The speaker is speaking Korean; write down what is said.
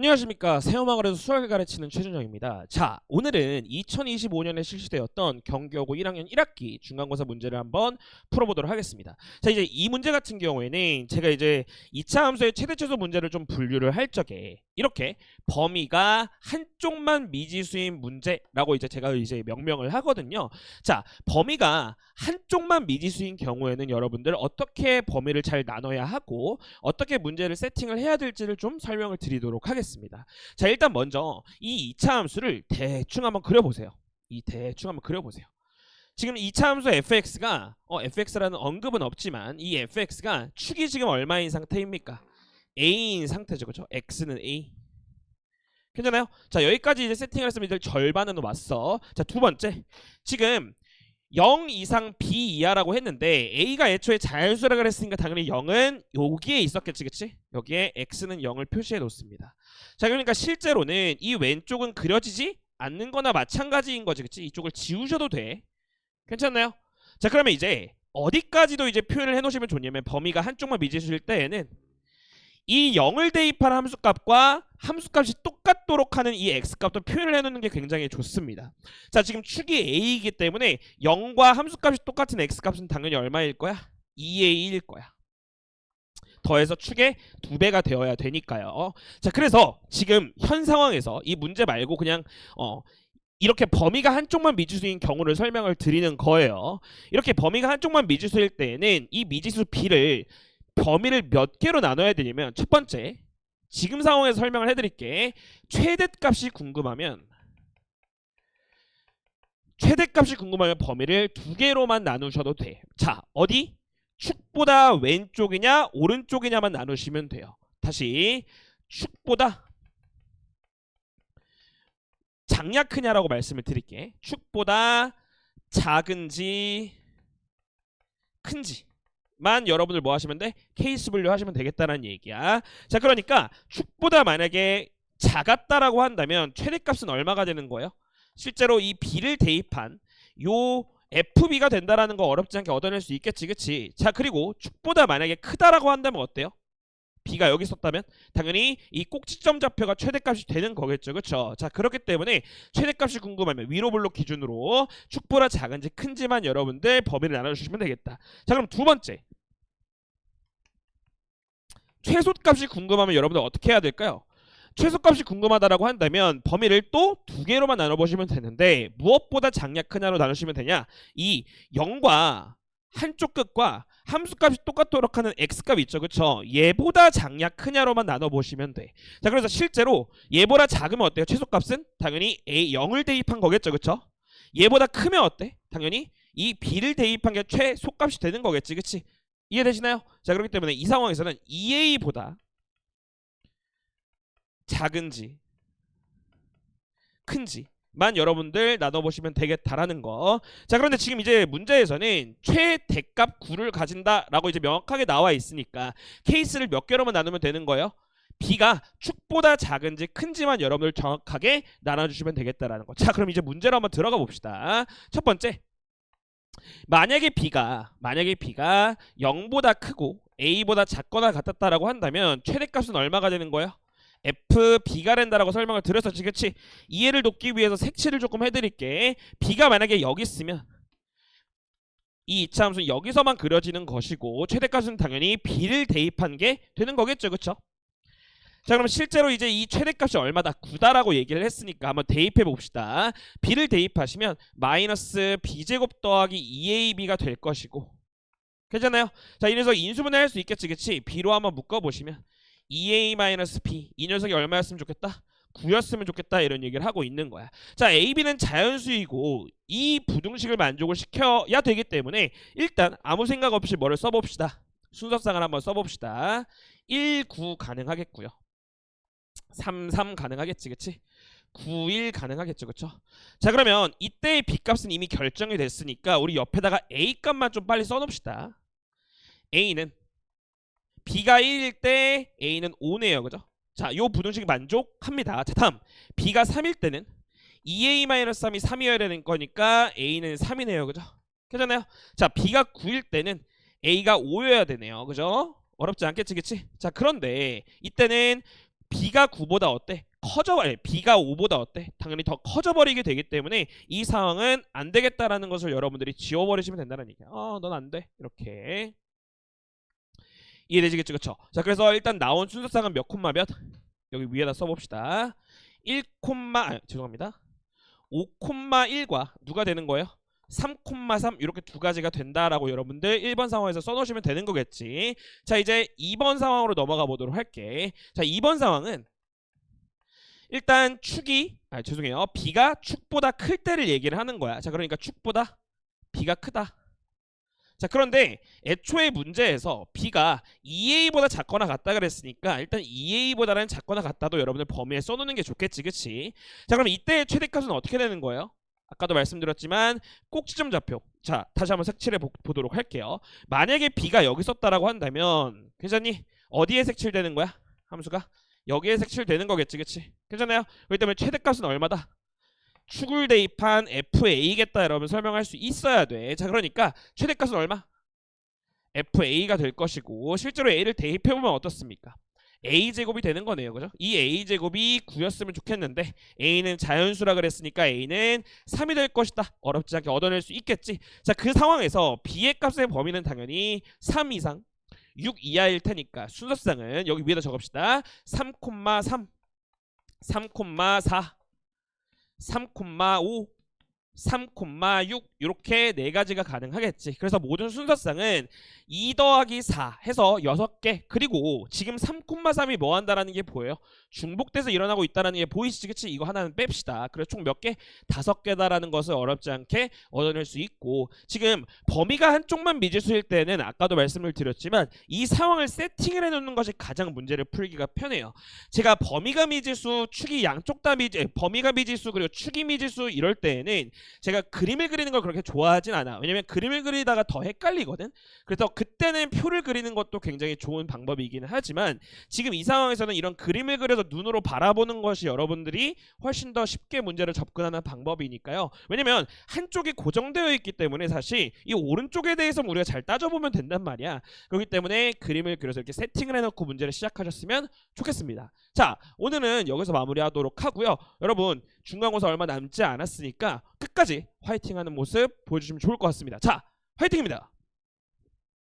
안녕하십니까. 새우망을에서 수학을 가르치는 최준영입니다. 자, 오늘은 2025년에 실시되었던 경교고 1학년 1학기 중간고사 문제를 한번 풀어보도록 하겠습니다. 자, 이제 이 문제 같은 경우에는 제가 이제 2차 함수의 최대 최소 문제를 좀 분류를 할 적에 이렇게 범위가 한쪽만 미지수인 문제라고 이제 제가 이제 명명을 하거든요. 자, 범위가 한쪽만 미지수인 경우에는 여러분들 어떻게 범위를 잘 나눠야 하고 어떻게 문제를 세팅을 해야 될지를 좀 설명을 드리도록 하겠습니다. 자, 일단 먼저 이 2차 함수를 대충 한번 그려보세요. 지금 2차 함수 fx가 fx라는 언급은 없지만 이 fx가 축이 지금 얼마인 상태입니까? a인 상태죠. 그렇죠? x는 a. 괜찮아요? 자, 여기까지 이제 세팅을 했으면 이제 절반은 왔어. 자, 두 번째. 지금 0 이상 b 이하라고 했는데 a가 애초에 자연수라 그랬으니까 당연히 0은 여기에 있었겠지, 그치? 여기에 x는 0을 표시해 놓습니다. 자, 그러니까 실제로는 이 왼쪽은 그려지지 않는 거나 마찬가지인 거지, 그치? 이쪽을 지우셔도 돼. 괜찮나요? 자, 그러면 이제 어디까지도 이제 표현을 해 놓으시면 좋냐면 범위가 한쪽만 미지수일 때에는 이 0을 대입한 함수값과 함수값이 똑같도록 하는 이 x값도 표현을 해놓는 게 굉장히 좋습니다. 자, 지금 축이 a이기 때문에 0과 함수값이 똑같은 x값은 당연히 얼마일 거야? 2a일 거야. 더해서 축의 2배가 되어야 되니까요. 자, 그래서 지금 현 상황에서 이 문제 말고 그냥 이렇게 범위가 한쪽만 미지수인 경우를 설명을 드리는 거예요. 이렇게 범위가 한쪽만 미지수일 때에는 이 미지수 b를 범위를 몇 개로 나눠야 되냐면 첫 번째, 지금 상황에서 설명을 해드릴게. 최대값이 궁금하면 범위를 2개로만 나누셔도 돼. 자, 어디? 축보다 왼쪽이냐 오른쪽이냐만 나누시면 돼요. 다시, 축보다 작냐 크냐라고 말씀을 드릴게. 축보다 작은지 큰지 만 여러분들 뭐 하시면 돼? 케이스 분류 하시면 되겠다는 얘기야. 자, 그러니까 축보다 만약에 작았다라고 한다면 최대값은 얼마가 되는 거예요? 실제로 이 b를 대입한 요 fb가 된다라는 거 어렵지 않게 얻어낼 수 있겠지, 그치? 자, 그리고 축보다 만약에 크다라고 한다면 어때요? b가 여기 있었다면 당연히 이 꼭지점 좌표가 최대값이 되는 거겠죠, 그쵸? 자, 그렇기 때문에 최대값이 궁금하면 위로 블록 기준으로 축보다 작은지 큰지만 여러분들 범위를 나눠주시면 되겠다. 자, 그럼 두 번째, 최소값이 궁금하면 여러분들 어떻게 해야 될까요? 최소값이 궁금하다라고 한다면 범위를 또 2개로만 나눠보시면 되는데 무엇보다 작냐 크냐로 나누시면 되냐? 이 0과 한쪽 끝과 함수값이 똑같도록 하는 x값 있죠, 그쵸? 얘보다 작냐 크냐로만 나눠보시면 돼. 자, 그래서 실제로 얘보다 작으면 어때요? 최소값은 당연히 a 0을 대입한 거겠죠, 그쵸? 얘보다 크면 어때? 당연히 이 b를 대입한 게 최소값이 되는 거겠지, 그치? 이해되시나요? 자, 그렇기 때문에 이 상황에서는 2a보다 작은지 큰지만 여러분들 나눠보시면 되겠다라는 거. 자, 그런데 지금 이제 문제에서는 최대값 9를 가진다라고 이제 명확하게 나와 있으니까 케이스를 몇 개로만 나누면 되는 거예요? b가 축보다 작은지 큰지만 여러분들 정확하게 나눠주시면 되겠다라는 거. 자, 그럼 이제 문제로 한번 들어가 봅시다. 첫 번째, 만약에 b가 0보다 크고 a보다 작거나 같았다라고 한다면 최대값은 얼마가 되는 거예요? fb가 된다라고 설명을 드렸었지, 그치? 이해를 돕기 위해서 색칠을 조금 해드릴게. b가 만약에 여기 있으면 이 2차 함수는 여기서만 그려지는 것이고 최대값은 당연히 b를 대입한 게 되는 거겠죠, 그쵸? 자, 그럼 실제로 이제 이 최대값이 얼마다? 9다라고 얘기를 했으니까 한번 대입해 봅시다. b를 대입하시면 마이너스 b제곱 더하기 2ab가 될 것이고, 괜찮아요? 자, 이 녀석 인수분해 할 수 있겠지, 그치? b로 한번 묶어보시면 2a-b, 이 녀석이 얼마였으면 좋겠다? 9였으면 좋겠다, 이런 얘기를 하고 있는 거야. 자, ab는 자연수이고 이 부등식을 만족을 시켜야 되기 때문에 일단 아무 생각 없이 뭐를 써봅시다. 순서상을 한번 써봅시다. 1, 9 가능하겠고요. 3, 3 가능하겠지, 그치? 9, 1 가능하겠죠, 그쵸? 자, 그러면 이때의 b값은 이미 결정이 됐으니까 우리 옆에다가 a값만 좀 빨리 써놓읍시다. a는 b가 1일 때 a는 5네요, 그죠? 자, 요 부등식 만족합니다. 자, 다음 b가 3일 때는 2a-3이 3이어야 되는 거니까 a는 3이네요, 그죠? 괜찮나요? 자, b가 9일 때는 a가 5여야 되네요, 그죠? 어렵지 않겠지, 그치? 자, 그런데 이때는 B가 9보다 어때? B가 5보다 어때? 당연히 더 커져버리게 되기 때문에 이 상황은 안 되겠다라는 것을 여러분들이 지워버리시면 된다는 얘기야. 넌 안 돼. 이렇게. 이해되시겠죠? 그쵸? 자, 그래서 일단 나온 순서상은 몇 콤마 몇? 여기 위에다 써봅시다. 1, 죄송합니다. 5,1과 누가 되는 거예요? 3,3 이렇게 두 가지가 된다라고 여러분들 1번 상황에서 써놓으시면 되는 거겠지. 자, 이제 2번 상황으로 넘어가 보도록 할게. 자, 2번 상황은 일단 B가 축보다 클 때를 얘기를 하는 거야. 자, 그러니까 축보다 B가 크다. 자, 그런데 애초에 문제에서 B가 2A보다 작거나 같다 그랬으니까 일단 2A보다는 작거나 같다도 여러분들 범위에 써놓는 게 좋겠지, 그치? 자, 그럼 이때의 최대값은 어떻게 되는 거예요? 아까도 말씀드렸지만 꼭지점 좌표. 자, 다시 한번 색칠해 보도록 할게요. 만약에 B가 여기 썼다라고 한다면 괜찮니? 어디에 색칠되는 거야? 함수가? 여기에 색칠되는 거겠지, 그치? 괜찮아요? 그렇기 때문에 최대값은 얼마다? 축을 대입한 FA겠다 여러분 설명할 수 있어야 돼. 자, 그러니까 최대값은 얼마? FA가 될 것이고 실제로 A를 대입해보면 어떻습니까? A제곱이 되는 거네요. 그죠? 이 A제곱이 9였으면 좋겠는데 A는 자연수라 그랬으니까 A는 3이 될 것이다. 어렵지 않게 얻어낼 수 있겠지. 자, 그 상황에서 B의 값의 범위는 당연히 3 이상 6 이하일 테니까 순서상은 여기 위에다 적읍시다. 3,3 3,4 3,5 3,6 이렇게 네 가지가 가능하겠지. 그래서 모든 순서상은 2 더하기 4 해서 6개. 그리고 지금 3,3이 뭐 한다라는 게 보여요? 중복돼서 일어나고 있다라는 게 보이시지? 그치? 이거 하나는 뺍시다. 그래서 총 몇 개? 5개다라는 것을 어렵지 않게 얻어낼 수 있고, 지금 범위가 한쪽만 미지수일 때는 아까도 말씀을 드렸지만 이 상황을 세팅을 해놓는 것이 가장 문제를 풀기가 편해요. 제가 범위가 미지수, 축이 양쪽 다 범위가 미지수 그리고 축이 미지수 이럴 때에는 제가 그림을 그리는 걸 그렇게 좋아하진 않아. 왜냐면 그림을 그리다가 더 헷갈리거든. 그래서 그때는 표를 그리는 것도 굉장히 좋은 방법이기는 하지만 지금 이 상황에서는 이런 그림을 그려서 눈으로 바라보는 것이 여러분들이 훨씬 더 쉽게 문제를 접근하는 방법이니까요. 왜냐면 한쪽이 고정되어 있기 때문에 사실 이 오른쪽에 대해서 우리가 잘 따져보면 된단 말이야. 그렇기 때문에 그림을 그려서 이렇게 세팅을 해놓고 문제를 시작하셨으면 좋겠습니다. 자, 오늘은 여기서 마무리하도록 하고요. 여러분 중간고사 얼마 남지 않았으니까 끝까지 화이팅하는 모습 보여주시면 좋을 것 같습니다. 자, 화이팅입니다.